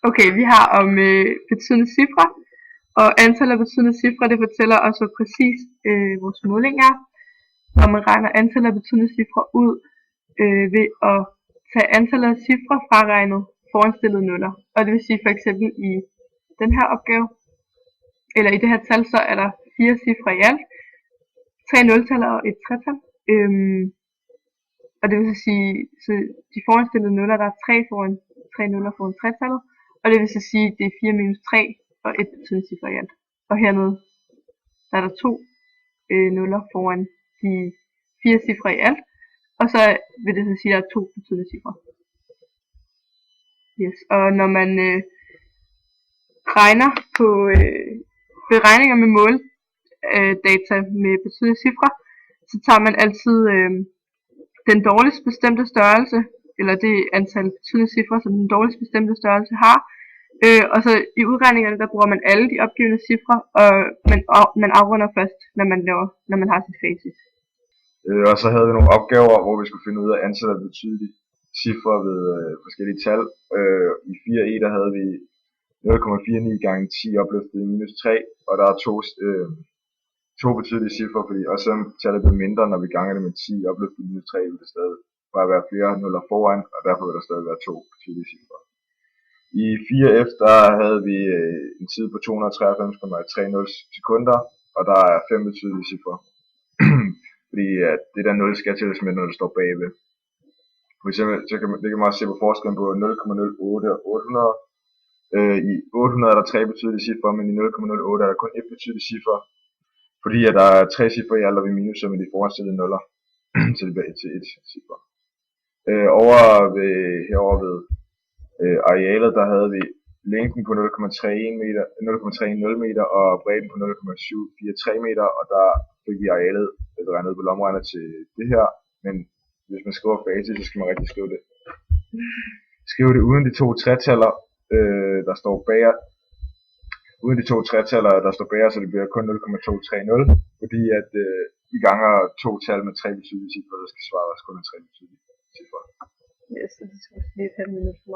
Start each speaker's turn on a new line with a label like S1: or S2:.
S1: Okay, vi har om betydende cifre, og antallet af betydende cifre, det fortæller os, hvor præcis vores måling er. Og man regner antallet af betydende cifre ud ved at tage antallet af cifre fraregnet foranstillede nuller. Og det vil sige for eksempel i den her opgave, eller i det her tal, så er der 4 cifre i alt, 3 nultal og et tretal. Og det vil så sige, så de foranstillede nuller, der er 3 nuller foran tretallet, og det vil så sige, at det er 4 minus 3 og et betydende cifre i alt. Og hernede, der er der 2 nuller foran de 4 cifre i alt, og så vil det så sige, at der er 2 betydende cifre. Yes. Og når man regner på beregninger med måldata med betydende cifre, så tager man altid den dårligst bestemte størrelse, eller det antal betydende cifre, som den dårligst bestemte størrelse har. Og så i udregningerne, der bruger man alle de opgivende cifre, og man afrunder først, når man har sit facit.
S2: Og så havde vi nogle opgaver, hvor vi skulle finde ud af antallet af betydelige cifre ved forskellige tal. I 4e der havde vi 0,49 gange 10 opløftet i minus 3, og der er to betydelige cifre, fordi også selvom tallet bliver mindre, når vi ganger det med 10 opløftet i minus 3, vil det stadig bare være flere nuller foran, og derfor vil der stadig være 2 betydelige cifre. I 4f der havde vi en tid på 293,30 sekunder, og der er 5 betydelige cifre. Fordi det der 0 skal tælles med, når det står bagved. For eksempel, så kan man også se på forskellen på 0,08 og 800. I 800 er der 3 betydelige cifre, men i 0,08 er der kun 1 betydelig cifre. Fordi at der er 3 cifre i alt, og vi minuser med de foranstillede nuller, så det bliver 1 til 1 cifre. Herovre ved arealet, der havde vi længden på 0,30 meter og bredden på 0,743 meter, og der fik vi arealet beregnet på lommeregner til det her, men hvis man skriver facit, så skal man rigtig skrive det uden de to tretaller, der står bag, så det bliver kun 0,230, fordi at vi ganger to tal med 3 betydelige cifre, der skal svare os kun 3 betydelige cifre.
S1: Yes, det skal lige 5 minutter for